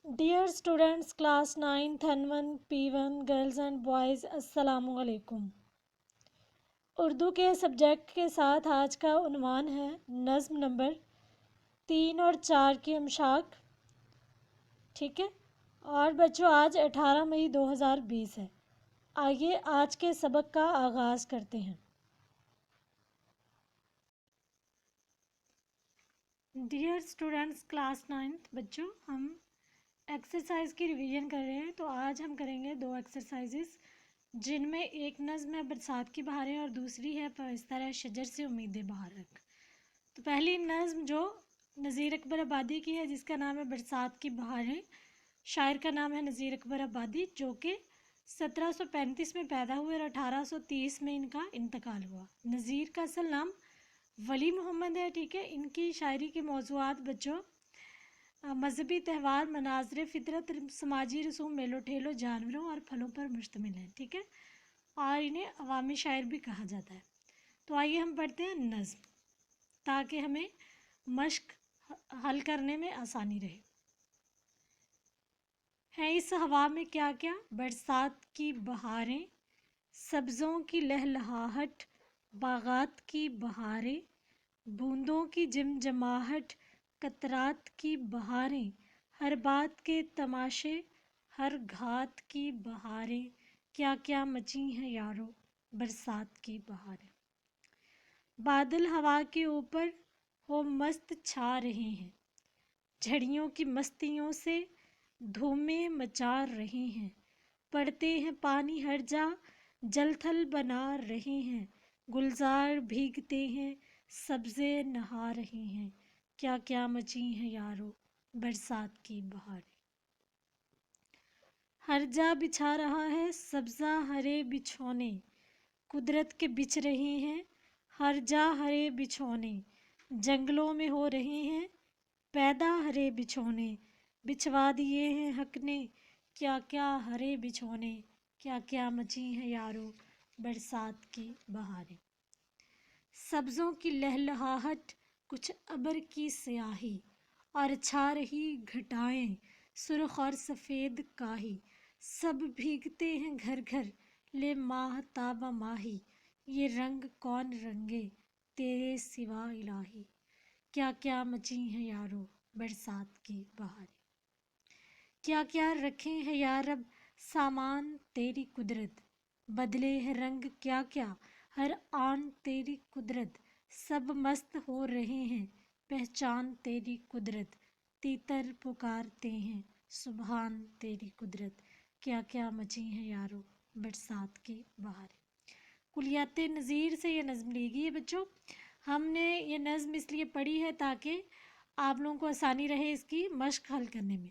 Dear students class 9th N1 P1 girls and boys, السلام علیکم۔ اردو کے سبجیکٹ کے ساتھ آج کا عنوان ہے نظم نمبر 3 اور 4 کی امشاق، ٹھیک ہے۔ اور بچوں آج 18 مئی 2020 ہے۔ آئیے آج کے سبق کا آغاز کرتے ہیں۔ ڈیئر اسٹوڈینٹس کلاس 9th بچوں، ہم ایکسرسائز کی ریویژن کر رہے ہیں، تو آج ہم کریں گے 2 ایکسرسائزز، جن میں ایک نظم ہے برسات کی بہاریں اور دوسری ہے پویستہ ہے شجر سے امیدیں بہار رکھ۔ تو پہلی نظم جو نذیر اکبر آبادی کی ہے، جس کا نام ہے برسات کی بہاریں، شاعر کا نام ہے نذیر اکبر آبادی، جو کہ 1735 میں پیدا ہوئے اور 1830 میں ان کا انتقال ہوا۔ نذیر کا اصل نام ولی محمد ہے، ٹھیک ہے۔ ان کی شاعری کے موضوعات بچوں مذہبی تہوار، مناظر فطرت، سماجی رسوم، میلو ٹھیلو، جانوروں اور پھلوں پر مشتمل ہیں، ٹھیک ہے۔ اور انہیں عوامی شاعر بھی کہا جاتا ہے۔ تو آئیے ہم پڑھتے ہیں نظم، تاکہ ہمیں مشق حل کرنے میں آسانی رہے۔ ہے اس ہوا میں کیا کیا، برسات کی بہاریں، سبزوں کی لہلہاہٹ، باغات کی بہاریں، بوندوں کی جمجماہٹ، قطرات کی بہاریں، ہر بات کے تماشے، ہر گھات کی بہاریں، کیا کیا مچی ہیں یارو برسات کی بہاریں۔ بادل ہوا کے اوپر ہو مست چھا رہے ہیں، جھڑیوں کی مستیوں سے دھومیں مچا رہے ہیں، پڑتے ہیں پانی ہر جا، جل تھل بنا رہے ہیں، گلزار بھیگتے ہیں، سبزے نہا رہے ہیں، کیا کیا مچی ہیں یارو برسات کی بہاریں۔ ہر جا بچھا رہا ہے سبزہ ہرے بچھونے، قدرت کے بچھ رہے ہیں ہر جا ہرے بچھونے، جنگلوں میں ہو رہے ہیں پیدا ہرے بچھونے، بچھوا دیے ہیں حق نے کیا کیا ہرے بچھونے، کیا کیا مچی ہیں یارو برسات کی بہاریں۔ سبزوں کی لہلہاہٹ، کچھ ابر کی سیاہی، اور چھا رہی گھٹائیں، سرخ اور سفید کاہی، سب بھیگتے ہیں گھر گھر لے ماہ تابہ ماہی، یہ رنگ کون رنگے تیرے سوا الہی، کیا کیا مچی ہیں یارو برسات کی بہاریں۔ کیا کیا رکھے ہیں یا رب سامان تیری قدرت، بدلے ہے رنگ کیا کیا ہر آن تیری قدرت، سب مست ہو رہے ہیں پہچان تیری قدرت، تیتر پکارتے ہیں سبحان تیری قدرت، کیا کیا مچی ہیں یارو برسات کی بہاریں۔ کلیات نظیر سے یہ نظم لی گئی ہے بچوں۔ ہم نے یہ نظم اس لیے پڑھی ہے تاکہ آپ لوگوں کو آسانی رہے اس کی مشق حل کرنے میں۔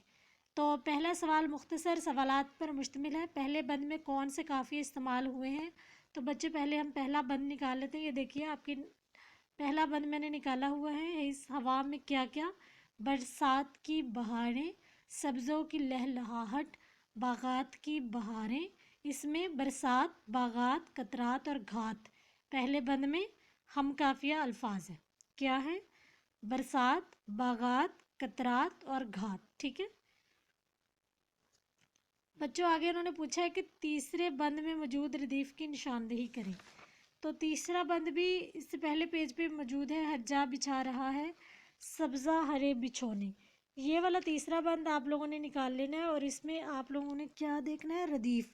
تو پہلا سوال مختصر سوالات پر مشتمل ہے۔ پہلے بند میں کون سے قافیے استعمال ہوئے ہیں؟ تو بچے پہلے ہم پہلا بند نکال لیتے ہیں۔ یہ دیکھیے آپ کی پہلا بند میں نے نکالا ہوا ہے، اس ہوا میں کیا کیا، برسات کی بہاریں، سبزوں کی لہلہاہٹ، باغات کی بہاریں۔ اس میں برسات، باغات، قطرات اور گھات پہلے بند میں ہم قافیہ الفاظ ہیں۔ کیا ہے؟ برسات، باغات، قطرات اور گھات، ٹھیک ہے بچوں۔ آگے انہوں نے پوچھا ہے کہ تیسرے بند میں موجود ردیف کی نشاندہی کریں۔ تو تیسرا بند بھی اس سے پہلے پیج پہ موجود ہے، ہر جا بچھا رہا ہے سبزہ ہرے بچھونے۔ یہ والا تیسرا بند آپ لوگوں نے نکال لینا ہے، اور اس میں آپ لوگوں نے کیا دیکھنا ہے، ردیف۔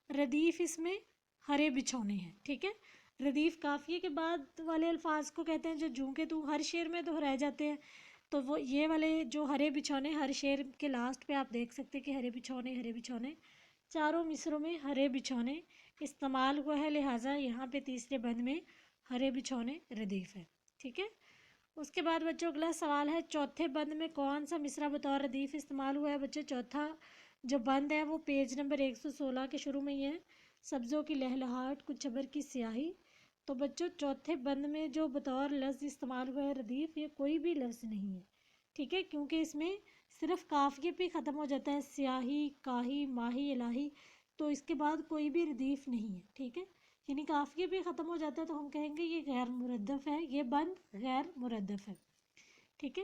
ردیف اس میں ہرے بچھونے ہیں، ٹھیک ہے۔ ردیف قافیے کے بعد والے الفاظ کو کہتے ہیں جو جوں کے تو ہر شعر میں دہرائے جاتے ہیں۔ تو وہ یہ والے جو ہرے بچھونے، ہر شعر کے لاسٹ پہ آپ دیکھ سکتے کہ ہرے بچھونے، ہرے بچھونے، چاروں مصروں میں ہرے بچھونے استعمال ہوا ہے، لہٰذا یہاں پہ تیسرے بند میں ہرے بچھونے ردیف ہے، ٹھیک ہے۔ اس کے بعد بچوں اگلا سوال ہے، چوتھے بند میں کون سا مصرع بطور ردیف استعمال ہوا ہے؟ بچوں چوتھا جو بند ہے وہ پیج نمبر 116 کے شروع میں ہی ہے، سبزوں کی لہلہاہٹ، کچھ ابر کی سیاہی۔ تو بچوں چوتھے بند میں جو بطور لفظ استعمال ہوا ہے ردیف، یہ کوئی بھی لفظ نہیں ہے، ٹھیک ہے، کیونکہ اس میں صرف قافیے پہ ختم ہو جاتا ہے، سیاہی، کاہی، ماہی، الہی، تو اس کے بعد کوئی بھی ردیف نہیں ہے، ٹھیک ہے۔ یعنی قافیے پہ ختم ہو جاتا ہے تو ہم کہیں گے یہ غیر مردف ہے، یہ بند غیر مردف ہے، ٹھیک ہے۔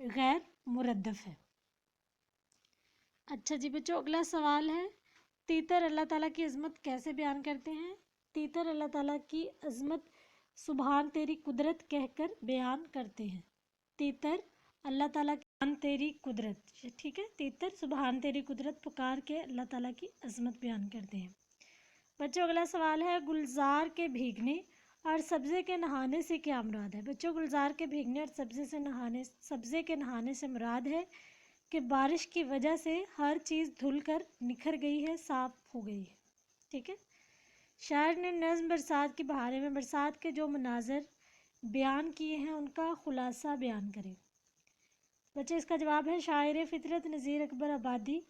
غیر مردف ہے. اچھا جی بچوں، اگلا سوال ہے تیتر اللہ تعالیٰ کی عظمت کیسے بیان کرتے ہیں؟ تیتر اللہ تعالیٰ کی عظمت سبحان تیری قدرت کہہ کر بیان کرتے ہیں. تیتر اللہ تعالیٰ کی سبحان تیری قدرت، ٹھیک ہے، تیتر سبحان تیری قدرت پکار کے اللہ تعالیٰ کی عظمت بیان کرتے ہیں. بچوں اگلا سوال ہے گلزار کے بھیگنے اور سبزے کے نہانے سے کیا مراد ہے؟ بچوں گلزار کے بھیگنے اور سبزے کے نہانے سے مراد ہے کہ بارش کی وجہ سے ہر چیز دھل کر نکھر گئی ہے، صاف ہو گئی ہے. ٹھیک ہے. شاعر نے نظم برسات کی بہاریں میں برسات کے جو مناظر بیان کیے ہیں ان کا خلاصہ بیان کریں. بچے اس کا جواب ہے شاعر فطرت نذیر اکبر آبادی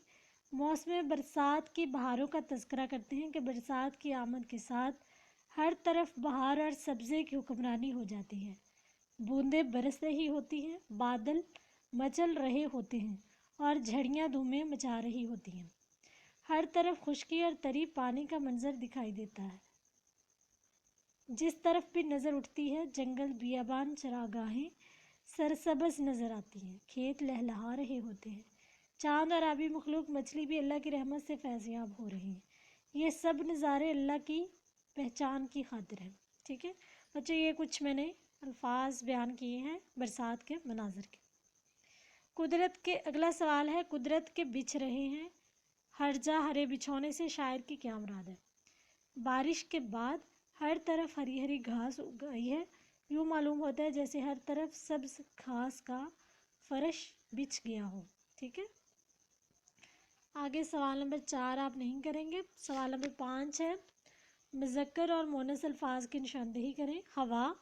موسم برسات کی بہاروں کا تذکرہ کرتے ہیں کہ برسات کی آمد کے ساتھ ہر طرف بہار اور سبزے کی حکمرانی ہو جاتی ہے. بوندیں برس رہی ہوتی ہیں، بادل مچل رہے ہوتے ہیں اور جھڑیاں دھومیں مچا رہی ہوتی ہیں. ہر طرف خشکی اور تری پانی کا منظر دکھائی دیتا ہے. جس طرف بھی نظر اٹھتی ہے جنگل بیابان چراگاہیں سرسبز نظر آتی ہیں، کھیت لہلہا رہے ہوتے ہیں. چاند اور آبی مخلوق مچھلی بھی اللہ کی رحمت سے فیضیاب ہو رہی ہیں. یہ سب نظارے اللہ کی پہچان کی خاطر ہیں. ٹھیک ہے بچے، یہ کچھ میں نے الفاظ بیان کیے ہیں برسات کے مناظر کے. قدرت کے اگلا سوال ہے قدرت کے بچھ رہے ہیں ہر جا ہرے بچھونے سے شاعر کی کیا مراد ہے؟ بارش کے بعد ہر طرف ہری ہری گھاس اگ گئی ہے، یوں معلوم ہوتا ہے جیسے ہر طرف سبز گھاس کا فرش بچھ گیا ہو. ٹھیک ہے. آگے سوال نمبر 4 آپ نہیں کریں گے. سوال نمبر 5 ہے مذکر اور مونس الفاظ کی نشاندہی کریں. ہوا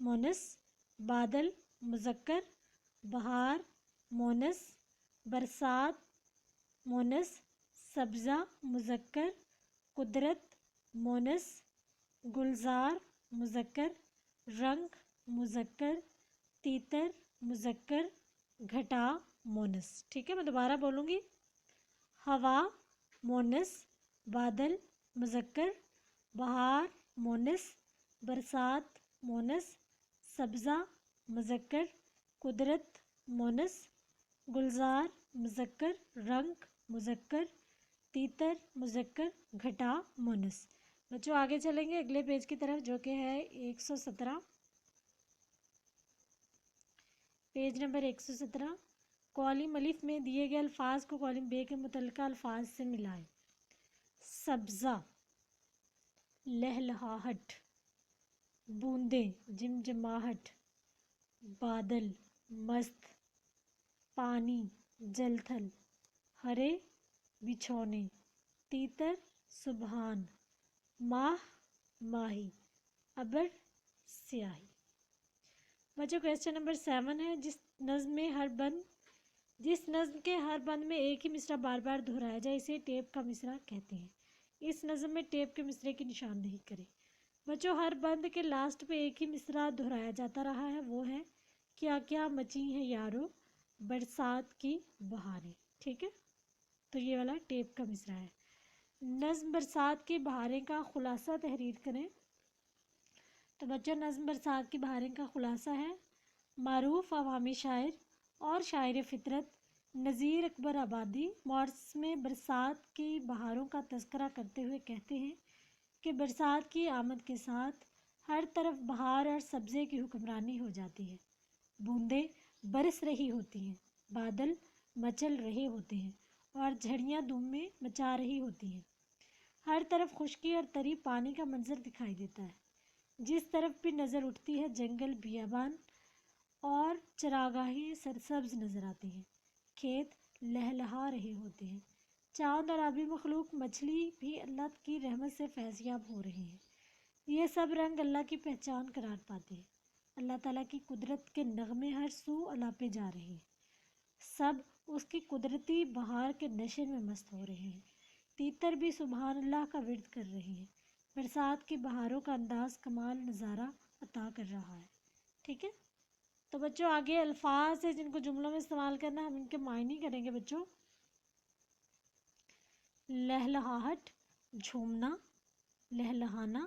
مونس، بادل مذکر، بہار مونس، برسات مونس، سبزہ مذکر، قدرت مونس، گلزار مذکر، رنگ مذکر، تیتر مذکر، گھٹا مونس. ٹھیک ہے، میں دوبارہ بولوں گی. ہوا مونس، بادل مذکر، بہار مونس، برسات مونس، سبزہ مذکر، قدرت مونس، گلزار مذکر، رنگ مذکر، تیتر مذکر، گھٹا مونس. بچوں آگے چلیں گے اگلے پیج کی طرف جو کہ ہے 117. Page number 117. کالم الف میں دیے گئے الفاظ کو کالم بے کے متعلقہ الفاظ سے ملائیں. سبزہ لہلہاہٹ، بوندیں جمجماہٹ، بادل مست، پانی جل تھل، ہرے بچھونے، تیتر سبحان، ماہ ماہی، ابر سیاہی. بچوں کویسچن نمبر 7 ہے جس نظم کے ہر بند میں ایک ہی مصرع بار بار دہرایا جائے اسے ٹیپ کا مصرع کہتے ہیں. اس نظم میں ٹیپ کے مصرعے کی نشاندہی کریں. بچوں ہر بند کے لاسٹ پہ ایک ہی مصرع دہرایا جاتا رہا ہے، وہ ہے کیا کیا مچی ہیں یارو برسات کی بہاریں. ٹھیک ہے، تو یہ والا ٹیپ کا مصرع ہے. نظم برسات کی بہاریں کا خلاصہ تحریر کریں. تو بچوں نظم برسات کی بہاریں کا خلاصہ ہے معروف عوامی شاعر اور شاعر فطرت نذیر اکبر آبادی موسم برسات کی بہاروں کا تذکرہ کرتے ہوئے کہتے ہیں کہ برسات کی آمد کے ساتھ ہر طرف بہار اور سبزے کی حکمرانی ہو جاتی ہے. بوندیں برس رہی ہوتی ہیں، بادل مچل رہے ہوتے ہیں اور جھڑیاں دھومیں مچا رہی ہوتی ہیں. ہر طرف خشکی اور تری پانی کا منظر دکھائی دیتا ہے. جس طرف بھی نظر اٹھتی ہے جنگل بیابان اور چراگاہیں سرسبز نظر آتی ہیں، کھیت لہلہا رہے ہوتے ہیں. چاند اور آبی مخلوق مچھلی بھی اللہ کی رحمت سے فیضیاب ہو رہے ہیں. یہ سب رنگ اللہ کی پہچان قرار پاتے ہیں. اللہ تعالیٰ کی قدرت کے نغمے ہر سو الاپے جا رہے ہیں. سب اس کی قدرتی بہار کے نشے میں مست ہو رہے ہیں. تیتر بھی سبحان اللہ کا ورد کر رہے ہیں. برسات کی بہاروں کا انداز کمال نظارہ عطا کر رہا ہے. ٹھیک ہے، تو بچوں آگے الفاظ ہیں جن کو جملوں میں استعمال کرنا ہے، ہم ان کے معنی کریں گے. بچوں لہلہاہٹ جھومنا، لہلہانا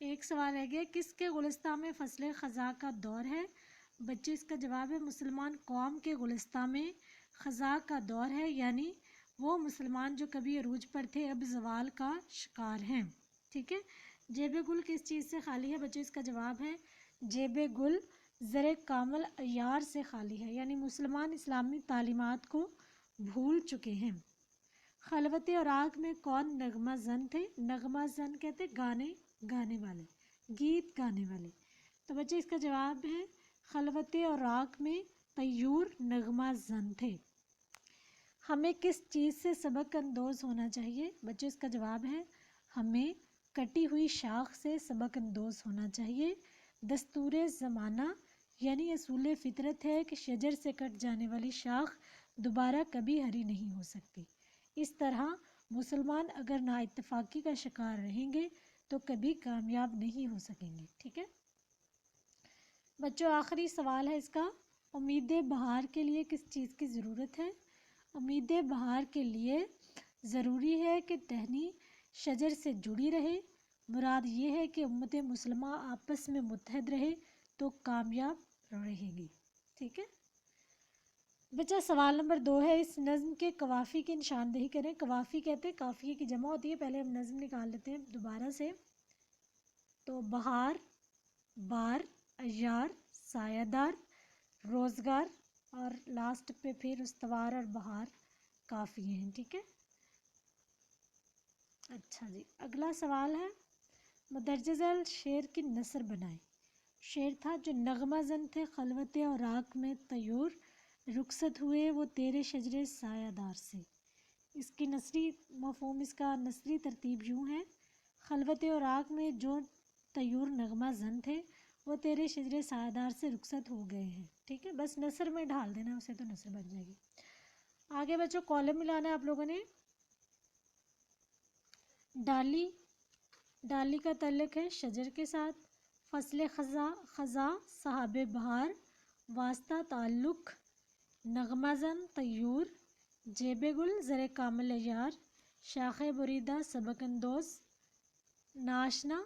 ایک سوال رہ گیا، کس کے گلستان میں فصل خزاں کا دور ہے؟ بچے اس کا جواب ہے مسلمان قوم کے گلستان میں خزاں کا دور ہے، یعنی وہ مسلمان جو کبھی عروج پر تھے اب زوال کا شکار ہیں. ٹھیک ہے. جیب گل کس چیز سے خالی ہے؟ بچے اس کا جواب ہے جیب گل زر کامل عیار سے خالی ہے، یعنی مسلمان اسلامی تعلیمات کو بھول چکے ہیں. خلوت عراق میں کون نغمہ زن تھے؟ نغمہ زن کہتے گانے گانے والے، گیت گانے والے. تو بچے اس کا جواب ہے خلوت عراق میں طیور نغمہ زن تھے. ہمیں کس چیز سے سبق اندوز ہونا چاہیے؟ بچے اس کا جواب ہے ہمیں کٹی ہوئی شاخ سے سبق اندوز ہونا چاہیے. دستور زمانہ یعنی اصول فطرت ہے کہ شجر سے کٹ جانے والی شاخ دوبارہ کبھی ہری نہیں ہو سکتی. اس طرح مسلمان اگر نا اتفاقی کا شکار رہیں گے تو کبھی کامیاب نہیں ہو سکیں گے. ٹھیک ہے بچوں، آخری سوال ہے اس کا، امید بہار کے لیے کس چیز کی ضرورت ہے؟ امید بہار کے لیے ضروری ہے کہ ٹہنی شجر سے جڑی رہے. مراد یہ ہے کہ امت مسلمہ آپس میں متحد رہے تو کامیاب رہے گی. ٹھیک ہے بچہ، سوال نمبر 2 ہے، اس نظم کے قوافی کی نشاندہی کریں. قوافی کہتے ہیں قافیے کی جمع ہوتی ہے. پہلے ہم نظم نکال لیتے ہیں دوبارہ سے. تو بہار، بار، ایار، سایہ دار، روزگار اور لاسٹ پہ پھر استوار اور بہار قافیے ہیں. ٹھیک ہے اچھا جی، اگلا سوال ہے، مدرجہ ذیل شعر کی نثر بنائیں. شعر تھا جو نغمہ زن تھے خلوت عراق میں طیور رخصت ہوئے وہ تیرے شجر سایہ دار سے. اس کی نثری مفہوم، اس کا نثری ترتیب یوں ہے، خلوت عراق میں جو طیور نغمہ زن تھے وہ تیرے شجر سایہ دار سے رخصت ہو گئے ہیں. ٹھیک ہے، بس نثر میں ڈھال دینا اسے تو نثر بن جائے گی. آگے بچوں کالم ملانا ہے آپ لوگوں نے. ڈالی، ڈالی کا تعلق ہے شجر کے ساتھ. فصل خزاں صحاب بہار، واسطہ تعلق نغمہ زن طیور. جیب گل زر کامل عیار، شاخ بریدہ سبق اندوز، ناشنا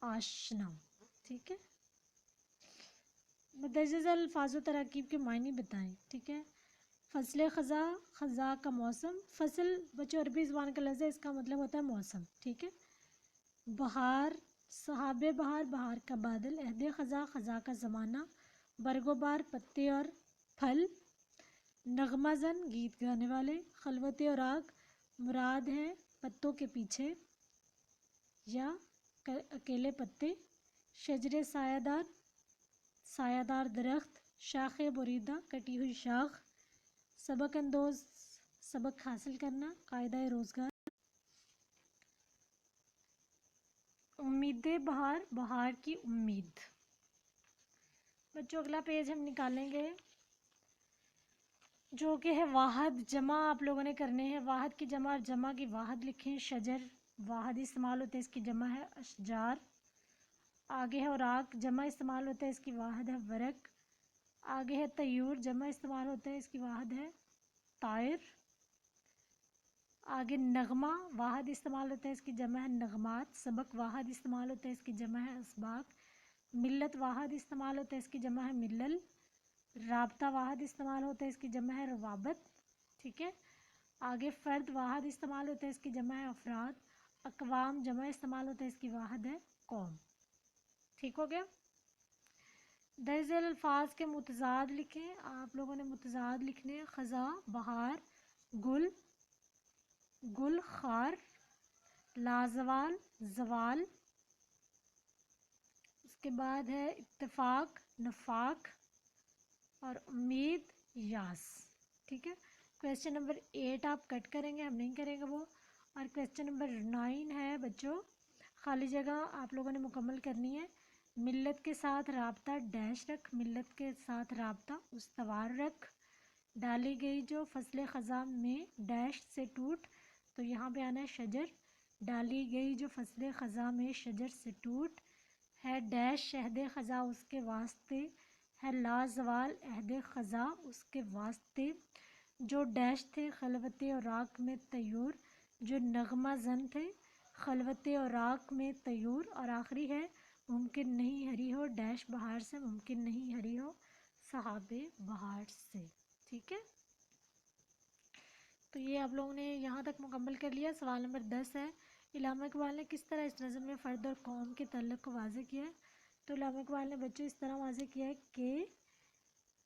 آشنا. ٹھیک ہے، مدرجہ ذیل الفاظ و تراکیب کے معنی بتائیں. ٹھیک ہے، فصل خزاں، خزاں کا موسم. فصل بچوں عربی زبان کا لفظ ہے، اس کا مطلب ہوتا ہے موسم. ٹھیک ہے، بہار صحاب بہار، بہار کا بادل. عہد خزاں، خزاں کا زمانہ. برگ و بار پتے اور پھل. نغمہ زن گیت گانے والے. خلوت عراق مراد ہے پتوں کے پیچھے یا اکیلے پتے. شجر سایہ دار سایہ دار درخت. شاخ بریدہ کٹی ہوئی شاخ. سبق اندوز سبق حاصل کرنا. قاعدہ روزگار. امید بہار، بہار کی امید. بچوں اگلا پیج ہم نکالیں گے جو کہ ہے واحد. جمع آپ لوگوں نے کرنے ہیں. واحد کی جمع اور جمع کی واحد لکھیں. شجر واحد استعمال ہوتا ہے، اس کی جمع ہے اشجار. آگے ہے اوراق، جمع استعمال ہوتا ہے، اس کی واحد ہے ورق. آگے ہے طیور، جمع استعمال ہوتا ہے، اس کی واحد ہے طائر. آگے نغمہ واحد استعمال ہوتا ہے، اس کی جمع ہے نغمات. سبق واحد استعمال ہوتا ہے، اس کی جمع ہے اسباق. ملت واحد استعمال ہوتا ہے، اس کی جمع ہے ملل. رابطہ واحد استعمال ہوتا ہے، اس کی جمع ہے روابط. ٹھیک ہے، آگے فرد واحد استعمال ہوتا ہے، اس کی جمع ہے افراد. اقوام جمع استعمال ہوتا ہے، اس کی واحد ہے قوم. ٹھیک ہو گیا. درج ذیل الفاظ کے متضاد لکھیں. آپ لوگوں نے متضاد لکھنے ہیں. خزاں بہار، گل گل خار، لازوال زوال. اس کے بعد ہے اتفاق نفاق اور امید یاس. ٹھیک ہے، کویسچن نمبر 8 آپ کٹ کریں گے، ہم نہیں کریں گے وہ. اور کویسچن نمبر 9 ہے بچوں، خالی جگہ آپ لوگوں نے مکمل کرنی ہے. ملت کے ساتھ رابطہ ڈیش رکھ. ملت کے ساتھ رابطہ استوار رکھ. ڈالی گئی جو فصل خزاں میں ڈیش سے ٹوٹ، تو یہاں پہ آنا ہے شجر. ڈالی گئی جو فصل خزاں میں شجر سے ٹوٹ ہے ڈیش عہد خزاں اس کے واسطے ہے لازوال عہد خزاں اس کے واسطے. جو ڈیش تھے خلوت عراق میں طیور جو نغمہ زن تھے خلوت اور راک میں طیور، اور آخری ہے ممکن نہیں ہری ہو ڈیش بہار سے، ممکن نہیں ہری ہو صحاب بہار سے. ٹھیک ہے، تو یہ آپ لوگوں نے یہاں تک مکمل کر لیا. سوال نمبر 10 ہے، علامہ اقبال نے کس طرح اس نظم میں فرد اور قوم کے تعلق کو واضح کیا ہے؟ تو علامہ اقبال نے بچوں اس طرح واضح کیا ہے کہ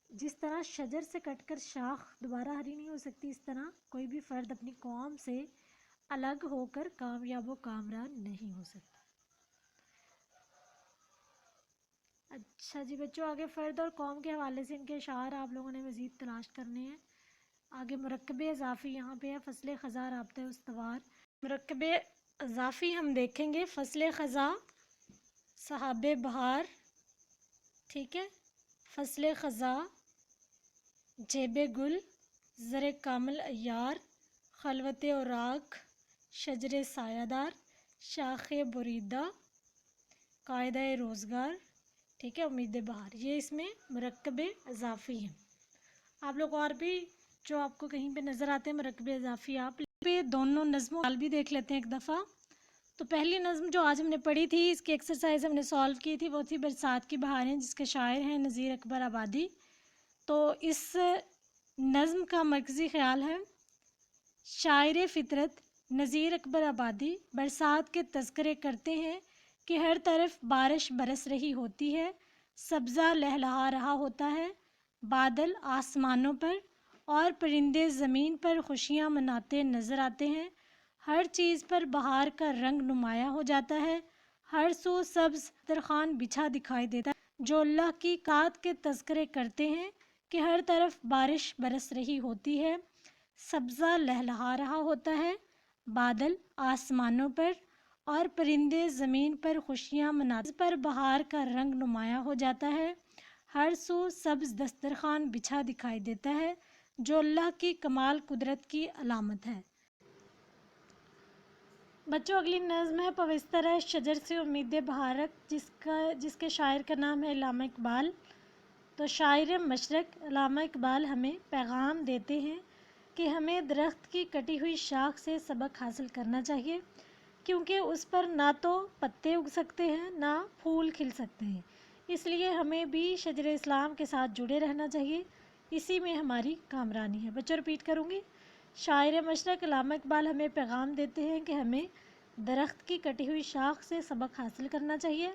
جس طرح شجر سے کٹ کر شاخ دوبارہ ہری نہیں ہو سکتی، اس طرح کوئی بھی فرد اپنی قوم سے الگ ہو کر کامیاب و کامران نہیں ہو سکتا. اچھا جی بچوں، آگے فرد اور قوم کے حوالے سے ان کے اشعار آپ لوگوں نے مزید تلاش کرنے ہیں. آگے مرکب اضافی یہاں پہ ہے، فصل خزاں رابطہ استوار. مرکب اضافی ہم دیکھیں گے، فصل خزاں صحاب بہار، ٹھیک ہے، فصل خزاں جیب گل، زر کامل عیار، خلوت و راک، شجر سایہ دار، شاخ بریدہ، قاعدہ روزگار، ٹھیک ہے، امید بہار. یہ اس میں مرکب اضافی ہیں. آپ لوگ اور بھی جو آپ کو کہیں پہ نظر آتے ہیں مرکب اضافی، آپ پہ دونوں نظموں حال بھی دیکھ لیتے ہیں ایک دفعہ. تو پہلی نظم جو آج ہم نے پڑھی تھی، اس کی ایکسرسائز ہم نے سالو کی تھی، وہ تھی برسات کی بہاریں، جس کے شاعر ہیں نذیر اکبر آبادی. تو اس نظم کا مرکزی خیال ہے، شاعر فطرت نذیر اکبر آبادی برسات کے تذکرے کرتے ہیں کہ ہر طرف بارش برس رہی ہوتی ہے، سبزہ لہلہا رہا ہوتا ہے، بادل آسمانوں پر اور پرندے زمین پر خوشیاں مناتے نظر آتے ہیں، ہر چیز پر بہار کا رنگ نمایاں ہو جاتا ہے، ہر سو سبز دسترخوان بچھا دکھائی دیتا ہے، جو اللہ کی کات کے تذکرے کرتے ہیں کہ ہر طرف بارش برس رہی ہوتی ہے، سبزہ لہلہا رہا ہوتا ہے، بادل آسمانوں پر اور پرندے زمین پر خوشیاں مناتے پر بہار کا رنگ نمایاں ہو جاتا ہے، ہر سو سبز دسترخوان بچھا دکھائی دیتا ہے، جو اللہ کی کمال قدرت کی علامت ہے. بچوں اگلی نظم ہے پوستر ہے شجر سے امید بہارک، جس کے شاعر کا نام ہے علامہ اقبال. تو شاعر مشرق علامہ اقبال ہمیں پیغام دیتے ہیں کہ ہمیں درخت کی کٹی ہوئی شاخ سے سبق حاصل کرنا چاہیے، کیونکہ اس پر نہ تو پتے اگ سکتے ہیں نہ پھول کھل سکتے ہیں. اس لیے ہمیں بھی شجر اسلام کے ساتھ جڑے رہنا چاہیے، اسی میں ہماری کامرانی ہے. بچوں ریپیٹ کروں گی، شاعر مشرق علامہ اقبال ہمیں پیغام دیتے ہیں کہ ہمیں درخت کی کٹی ہوئی شاخ سے سبق حاصل کرنا چاہیے،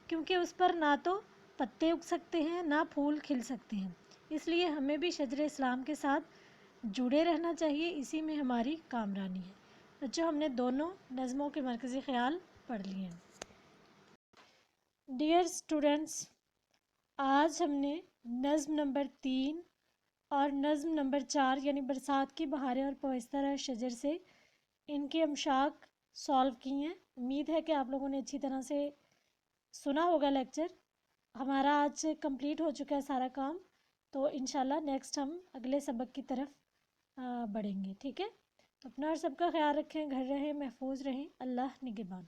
کیونکہ اس پر نہ تو پتے اگ سکتے ہیں نہ پھول کھل سکتے ہیں. اس لیے ہمیں بھی شجر اسلام کے ساتھ جڑے رہنا چاہیے، اسی میں ہماری کامرانی ہے. بچوں ہم نے دونوں نظموں کے مرکزی خیال پڑھ لیے ہیں. ڈیئر اسٹوڈنٹس، آج ہم نے نظم نمبر 3 اور نظم نمبر 4 یعنی برسات کی بہاریں اور پوستر ہے شجر سے ان کے امشاق سالو کی ہیں. امید ہے کہ آپ لوگوں نے اچھی طرح سے سنا ہوگا لیکچر. ہمارا آج کمپلیٹ ہو چکا ہے سارا کام، تو انشاءاللہ نیکسٹ ہم اگلے سبق کی طرف بڑھیں گے. ٹھیک ہے، تو اپنا اور سب کا خیال رکھیں، گھر رہیں، محفوظ رہیں. اللہ نگہبان.